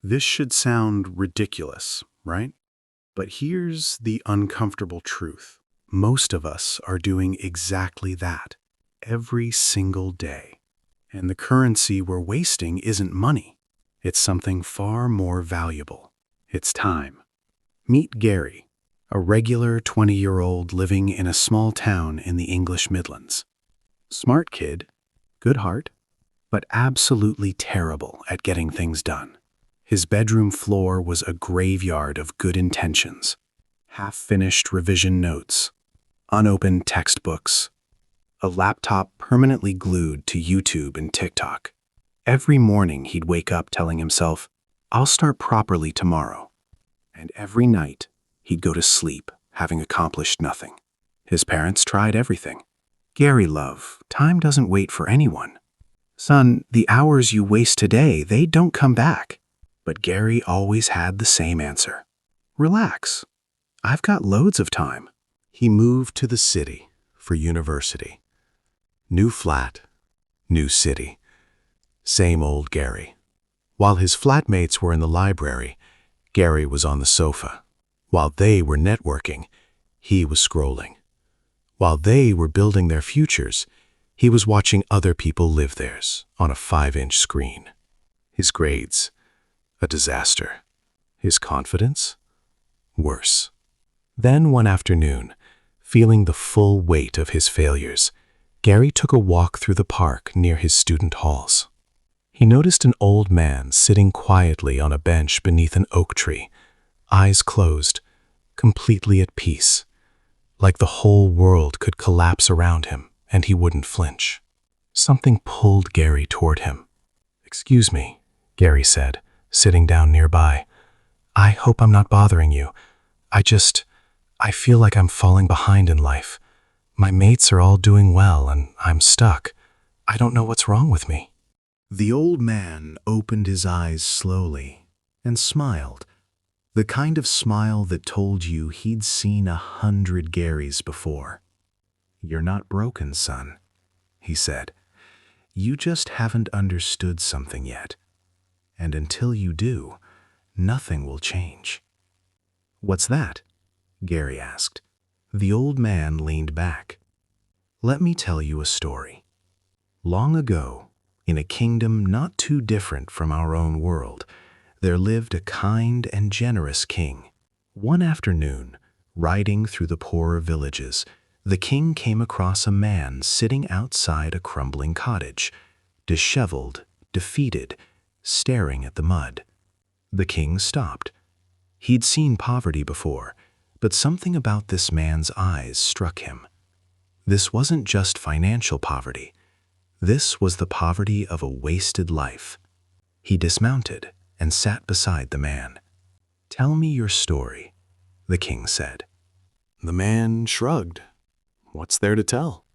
This should sound ridiculous, right? But here's the uncomfortable truth. Most of us are doing exactly that every single day. And the currency we're wasting isn't money. It's something far more valuable. It's time. Meet Gary, a regular 20-year-old living in a small town in the English Midlands. Smart kid, good heart, but absolutely terrible at getting things done. His bedroom floor was a graveyard of good intentions, half-finished revision notes, unopened textbooks, a laptop permanently glued to YouTube and TikTok. Every morning he'd wake up telling himself, "I'll start properly tomorrow." And every night he'd go to sleep having accomplished nothing. His parents tried everything. "Gary, love, time doesn't wait for anyone. Son, the hours you waste today, they don't come back." But Gary always had the same answer. "Relax. I've got loads of time." He moved to the city for university. New flat, new city. Same old Gary. While his flatmates were in the library, Gary was on the sofa. While they were networking, he was scrolling. While they were building their futures, he was watching other people live theirs on a 5-inch screen. His grades, a disaster. His confidence, worse. Then one afternoon, feeling the full weight of his failures, Gary took a walk through the park near his student halls. He noticed an old man sitting quietly on a bench beneath an oak tree, eyes closed, completely at peace, like the whole world could collapse around him and he wouldn't flinch. Something pulled Gary toward him. "Excuse me," Gary said, sitting down nearby. "I hope I'm not bothering you. I feel like I'm falling behind in life. My mates are all doing well and I'm stuck. I don't know what's wrong with me." The old man opened his eyes slowly and smiled, the kind of smile that told you he'd seen 100 Garys before. "You're not broken, son," he said. "You just haven't understood something yet. And until you do, nothing will change." "What's that?" Gary asked. The old man leaned back. "Let me tell you a story. Long ago, in a kingdom not too different from our own world, there lived a kind and generous king. One afternoon, riding through the poorer villages, the king came across a man sitting outside a crumbling cottage, disheveled, defeated, staring at the mud. The king stopped. He'd seen poverty before, but something about this man's eyes struck him. This wasn't just financial poverty. This was the poverty of a wasted life. He dismounted and sat beside the man. "Tell me your story," the king said. The man shrugged. "What's there to tell?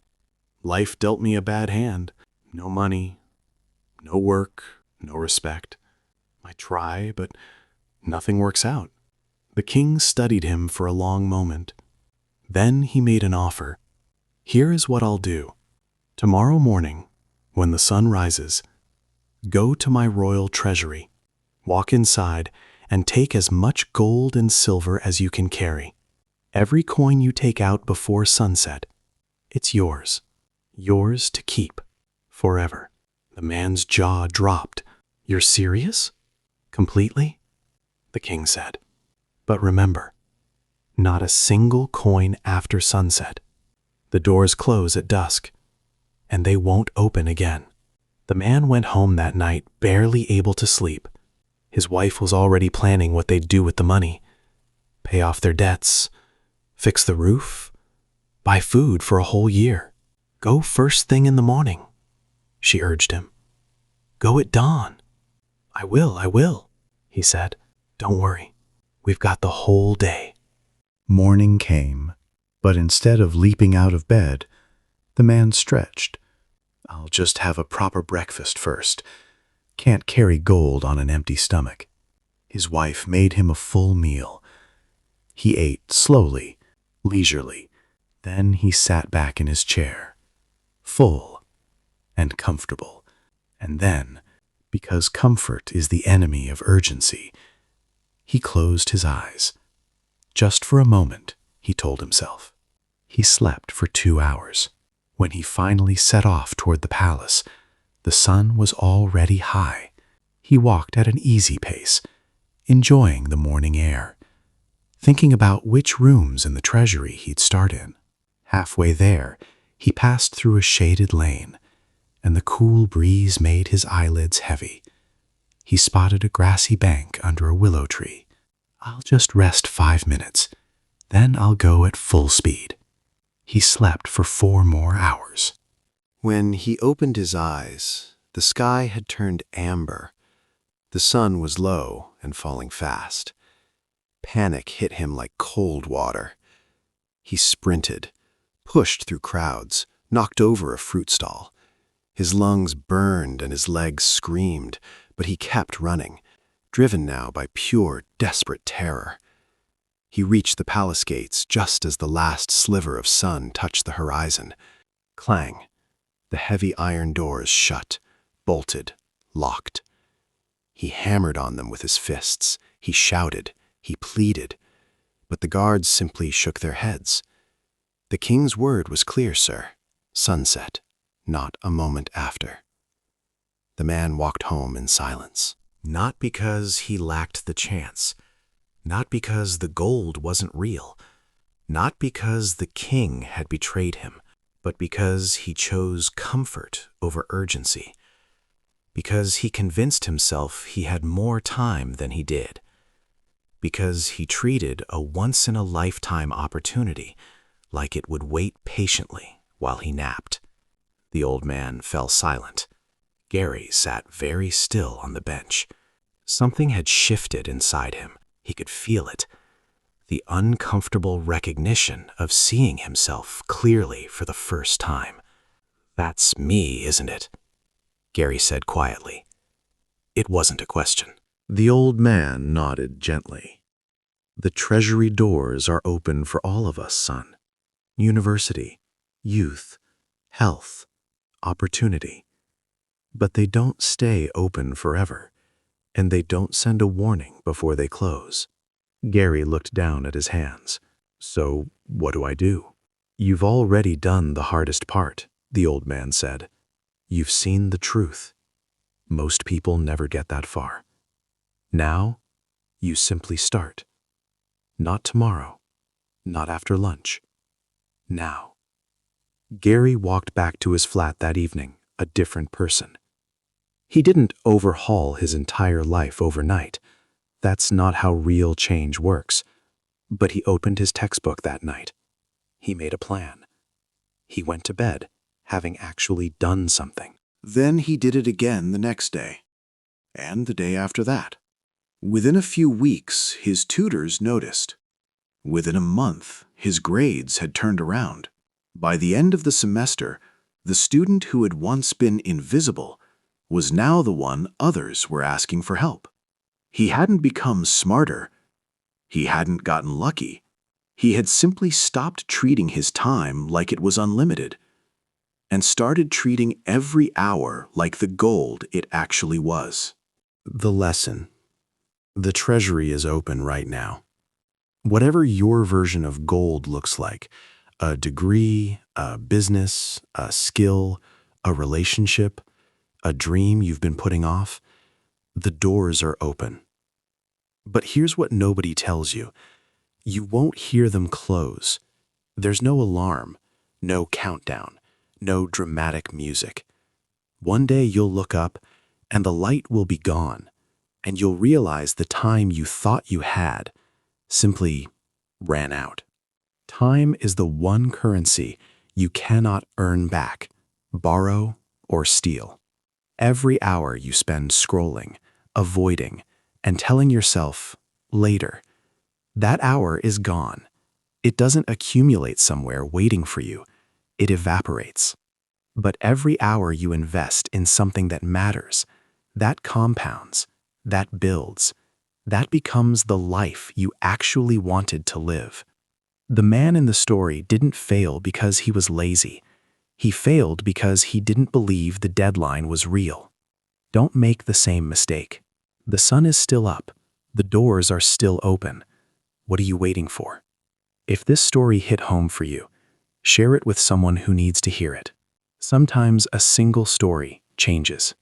Life dealt me a bad hand. No money, no work, no respect. I try, but nothing works out." The king studied him for a long moment. Then he made an offer. "Here is what I'll do. Tomorrow morning, when the sun rises, go to my royal treasury, walk inside, and take as much gold and silver as you can carry. Every coin you take out before sunset, it's yours. Yours to keep, forever." The man's jaw dropped. "You're serious? Completely?" the king said. "But remember, not a single coin after sunset. The doors close at dusk, and they won't open again." The man went home that night barely able to sleep. His wife was already planning what they'd do with the money. Pay off their debts, fix the roof, buy food for a whole year. "Go first thing in the morning," she urged him. "Go at dawn." I will," he said. "Don't worry. We've got the whole day." Morning came, but instead of leaping out of bed, the man stretched. "I'll just have a proper breakfast first. Can't carry gold on an empty stomach." His wife made him a full meal. He ate slowly, leisurely. Then he sat back in his chair, full and comfortable. And then, because comfort is the enemy of urgency. He closed his eyes. Just for a moment, he told himself. He slept for 2 hours. When he finally set off toward the palace, the sun was already high. He walked at an easy pace, enjoying the morning air, thinking about which rooms in the treasury he'd start in. Halfway there, he passed through a shaded lane, and the cool breeze made his eyelids heavy. He spotted a grassy bank under a willow tree. "I'll just rest 5 minutes, then I'll go at full speed." He slept for 4 more hours. When he opened his eyes, the sky had turned amber. The sun was low and falling fast. Panic hit him like cold water. He sprinted, pushed through crowds, knocked over a fruit stall. His lungs burned and his legs screamed, but he kept running, driven now by pure, desperate terror. He reached the palace gates just as the last sliver of sun touched the horizon. Clang! The heavy iron doors shut, bolted, locked. He hammered on them with his fists. He shouted. He pleaded. But the guards simply shook their heads. "The king's word was clear, sir. Sunset, not a moment after." The man walked home in silence. Not because he lacked the chance. Not because the gold wasn't real. Not because the king had betrayed him, but because he chose comfort over urgency. Because he convinced himself he had more time than he did. Because he treated a once-in-a-lifetime opportunity like it would wait patiently while he napped. The old man fell silent. Gary sat very still on the bench. Something had shifted inside him. He could feel it. The uncomfortable recognition of seeing himself clearly for the first time. "That's me, isn't it?" Gary said quietly. It wasn't a question. The old man nodded gently. "The treasury doors are open for all of us, son. University, youth, health, opportunity. But they don't stay open forever, and they don't send a warning before they close." Gary looked down at his hands. "So, what do I do?" "You've already done the hardest part," the old man said. "You've seen the truth. Most people never get that far. Now, you simply start. Not tomorrow, not after lunch. Now." Gary walked back to his flat that evening, a different person. He didn't overhaul his entire life overnight. That's not how real change works. But he opened his textbook that night. He made a plan. He went to bed, having actually done something. Then he did it again the next day, and the day after that. Within a few weeks, his tutors noticed. Within a month, his grades had turned around. By the end of the semester, the student who had once been invisible was now the one others were asking for help. He hadn't become smarter. He hadn't gotten lucky. He had simply stopped treating his time like it was unlimited and started treating every hour like the gold it actually was. The lesson. The treasury is open right now. Whatever your version of gold looks like, a degree, a business, a skill, a relationship, a dream you've been putting off, the doors are open. But here's what nobody tells you. You won't hear them close. There's no alarm, no countdown, no dramatic music. One day you'll look up and the light will be gone, and you'll realize the time you thought you had simply ran out. Time is the one currency you cannot earn back, borrow, or steal. Every hour you spend scrolling, avoiding, and telling yourself, later, that hour is gone. It doesn't accumulate somewhere waiting for you. It evaporates. But every hour you invest in something that matters, that compounds, that builds, that becomes the life you actually wanted to live. The man in the story didn't fail because he was lazy. He failed because he didn't believe the deadline was real. Don't make the same mistake. The sun is still up. The doors are still open. What are you waiting for? If this story hit home for you, share it with someone who needs to hear it. Sometimes a single story changes